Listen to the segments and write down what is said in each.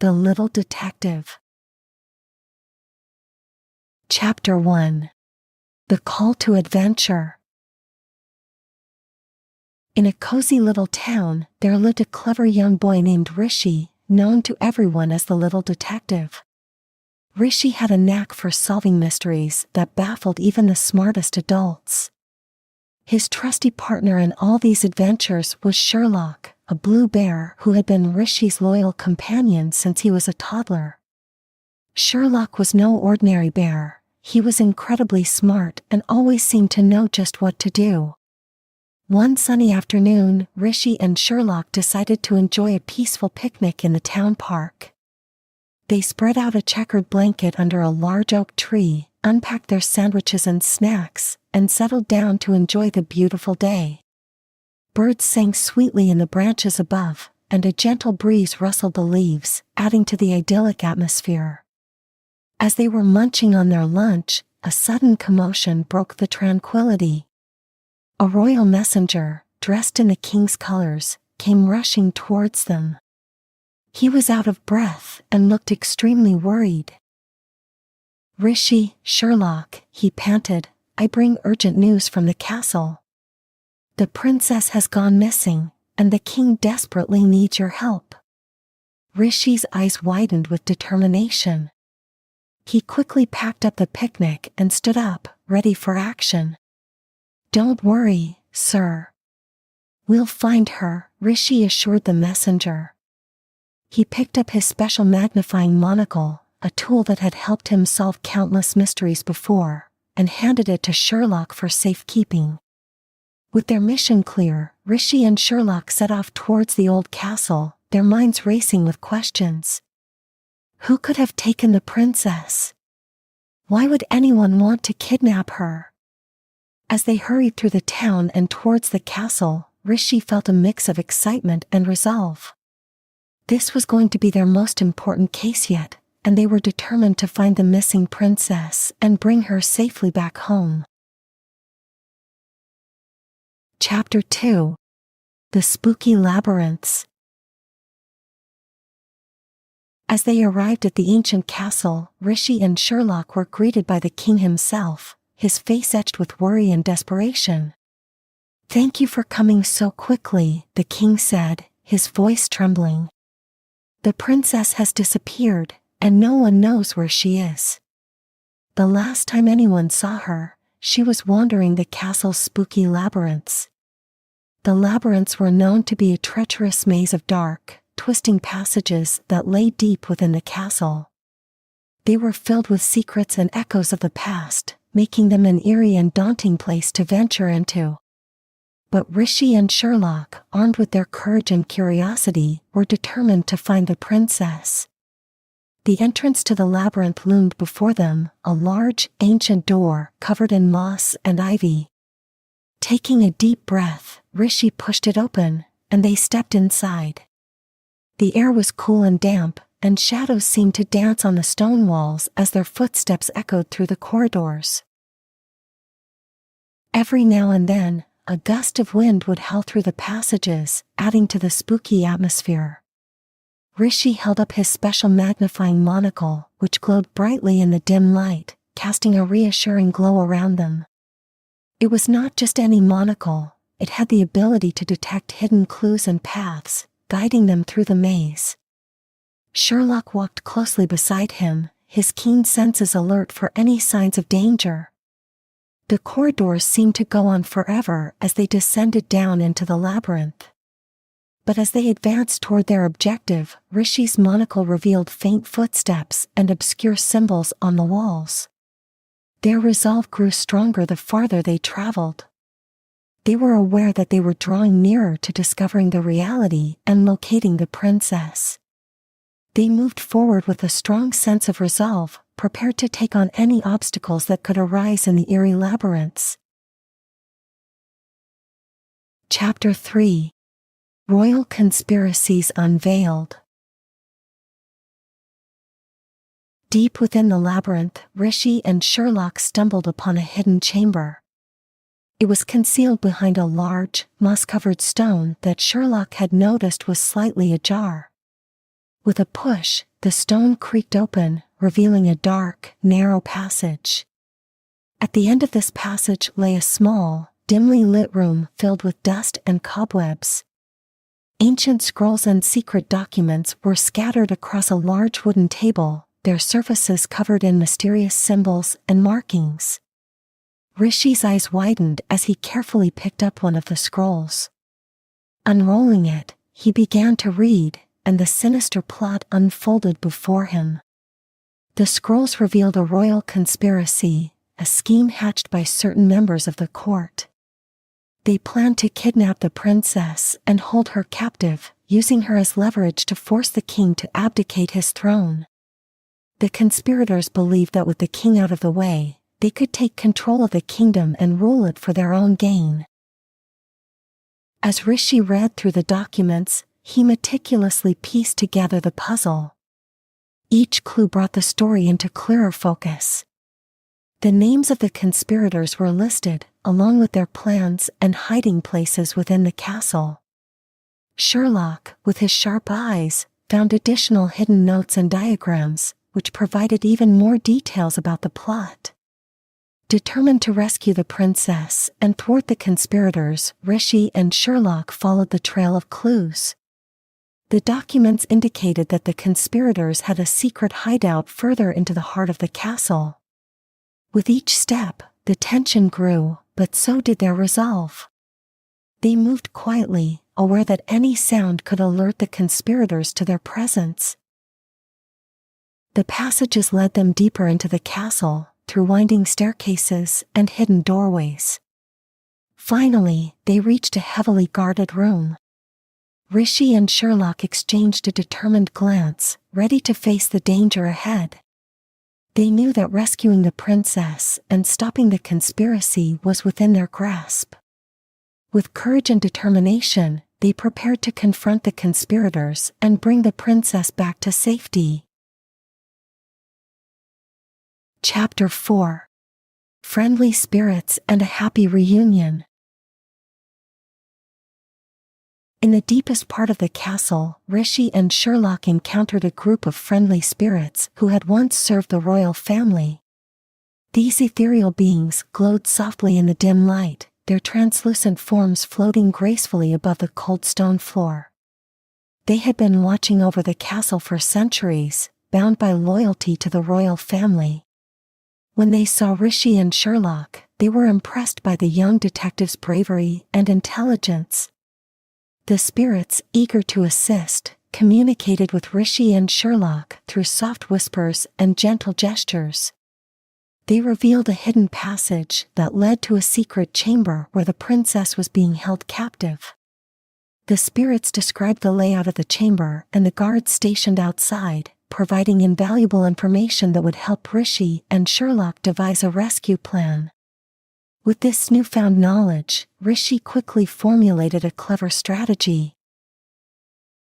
The Little Detective. Chapter 1. The Call to Adventure. In a cozy little town, there lived a clever young boy named Rishi, known to everyone as the Little Detective. Rishi had a knack for solving mysteries that baffled even the smartest adults. His trusty partner in all these adventures was Sherlock, a blue bear who had been Rishi's loyal companion since he was a toddler. Sherlock was no ordinary bear. He was incredibly smart and always seemed to know just what to do. One sunny afternoon, Rishi and Sherlock decided to enjoy a peaceful picnic in the town park. They spread out a checkered blanket under a large oak tree, unpacked their sandwiches and snacks, and settled down to enjoy the beautiful day. Birds sang sweetly in the branches above, and a gentle breeze rustled the leaves, adding to the idyllic atmosphere. As they were munching on their lunch, a sudden commotion broke the tranquility. A royal messenger, dressed in the king's colors, came rushing towards them. He was out of breath and looked extremely worried. "Rishi, Sherlock," he panted, "I bring urgent news from the castle. The princess has gone missing, and the king desperately needs your help." Rishi's eyes widened with determination. He quickly packed up the picnic and stood up, ready for action. "Don't worry, sir. We'll find her," Rishi assured the messenger. He picked up his special magnifying monocle, a tool that had helped him solve countless mysteries before, and handed it to Sherlock for safekeeping. With their mission clear, Rishi and Sherlock set off towards the old castle, their minds racing with questions. Who could have taken the princess? Why would anyone want to kidnap her? As they hurried through the town and towards the castle, Rishi felt a mix of excitement and resolve. This was going to be their most important case yet, and they were determined to find the missing princess and bring her safely back home. Chapter 2. The Spooky Labyrinths. As they arrived at the ancient castle, Rishi and Sherlock were greeted by the king himself, his face etched with worry and desperation. "Thank you for coming so quickly," the king said, his voice trembling. "The princess has disappeared, and no one knows where she is. The last time anyone saw her, she was wandering the castle's spooky labyrinths." The labyrinths were known to be a treacherous maze of dark, twisting passages that lay deep within the castle. They were filled with secrets and echoes of the past, making them an eerie and daunting place to venture into. But Rishi and Sherlock, armed with their courage and curiosity, were determined to find the princess. The entrance to the labyrinth loomed before them, a large, ancient door covered in moss and ivy. Taking a deep breath, Rishi pushed it open, and they stepped inside. The air was cool and damp, and shadows seemed to dance on the stone walls as their footsteps echoed through the corridors. Every now and then, a gust of wind would howl through the passages, adding to the spooky atmosphere. Rishi held up his special magnifying monocle, which glowed brightly in the dim light, casting a reassuring glow around them. It was not just any monocle, it had the ability to detect hidden clues and paths, guiding them through the maze. Sherlock walked closely beside him, his keen senses alert for any signs of danger. The corridors seemed to go on forever as they descended down into the labyrinth. But as they advanced toward their objective, Rishi's monocle revealed faint footsteps and obscure symbols on the walls. Their resolve grew stronger the farther they traveled. They were aware that they were drawing nearer to discovering the reality and locating the princess. They moved forward with a strong sense of resolve, prepared to take on any obstacles that could arise in the eerie labyrinths. Chapter 3. Royal Conspiracies Unveiled. Deep within the labyrinth, Rishi and Sherlock stumbled upon a hidden chamber. It was concealed behind a large, moss-covered stone that Sherlock had noticed was slightly ajar. With a push, the stone creaked open, revealing a dark, narrow passage. At the end of this passage lay a small, dimly lit room filled with dust and cobwebs. Ancient scrolls and secret documents were scattered across a large wooden table, their surfaces covered in mysterious symbols and markings. Rishi's eyes widened as he carefully picked up one of the scrolls. Unrolling it, he began to read, and the sinister plot unfolded before him. The scrolls revealed a royal conspiracy, a scheme hatched by certain members of the court. They planned to kidnap the princess and hold her captive, using her as leverage to force the king to abdicate his throne. The conspirators believed that with the king out of the way, they could take control of the kingdom and rule it for their own gain. As Rishi read through the documents, he meticulously pieced together the puzzle. Each clue brought the story into clearer focus. The names of the conspirators were listed, along with their plans and hiding places within the castle. Sherlock, with his sharp eyes, found additional hidden notes and diagrams, which provided even more details about the plot. Determined to rescue the princess and thwart the conspirators, Rishi and Sherlock followed the trail of clues. The documents indicated that the conspirators had a secret hideout further into the heart of the castle. With each step, the tension grew, but so did their resolve. They moved quietly, aware that any sound could alert the conspirators to their presence. The passages led them deeper into the castle, through winding staircases and hidden doorways. Finally, they reached a heavily guarded room. Rishi and Sherlock exchanged a determined glance, ready to face the danger ahead. They knew that rescuing the princess and stopping the conspiracy was within their grasp. With courage and determination, they prepared to confront the conspirators and bring the princess back to safety. Chapter 4. Friendly Spirits and a Happy Reunion. In the deepest part of the castle, Rishi and Sherlock encountered a group of friendly spirits who had once served the royal family. These ethereal beings glowed softly in the dim light, their translucent forms floating gracefully above the cold stone floor. They had been watching over the castle for centuries, bound by loyalty to the royal family. When they saw Rishi and Sherlock, they were impressed by the young detective's bravery and intelligence. The spirits, eager to assist, communicated with Rishi and Sherlock through soft whispers and gentle gestures. They revealed a hidden passage that led to a secret chamber where the princess was being held captive. The spirits described the layout of the chamber and the guards stationed outside, providing invaluable information that would help Rishi and Sherlock devise a rescue plan. With this newfound knowledge, Rishi quickly formulated a clever strategy.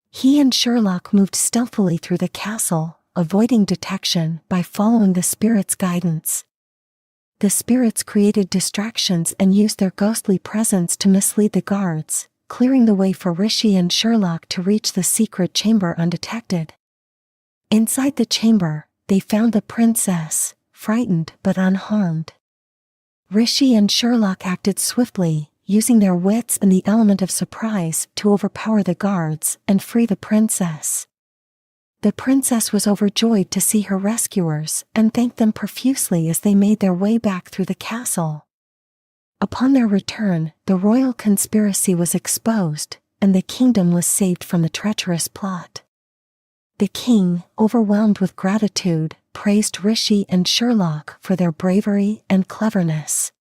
He and Sherlock moved stealthily through the castle, avoiding detection by following the spirits' guidance. The spirits created distractions and used their ghostly presence to mislead the guards, clearing the way for Rishi and Sherlock to reach the secret chamber undetected. Inside the chamber, they found the princess, frightened but unharmed. Rishi and Sherlock acted swiftly, using their wits and the element of surprise to overpower the guards and free the princess. The princess was overjoyed to see her rescuers and thanked them profusely as they made their way back through the castle. Upon their return, the royal conspiracy was exposed, and the kingdom was saved from the treacherous plot. The king, overwhelmed with gratitude, praised Rishi and Sherlock for their bravery and cleverness.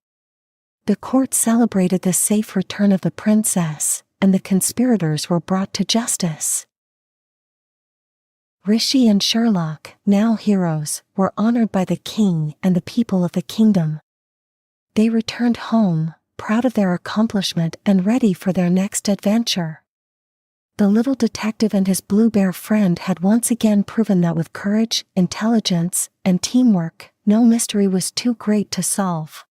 The court celebrated the safe return of the princess, and the conspirators were brought to justice. Rishi and Sherlock, now heroes, were honored by the king and the people of the kingdom. They returned home, proud of their accomplishment and ready for their next adventure. The little detective and his blue bear friend had once again proven that with courage, intelligence, and teamwork, no mystery was too great to solve.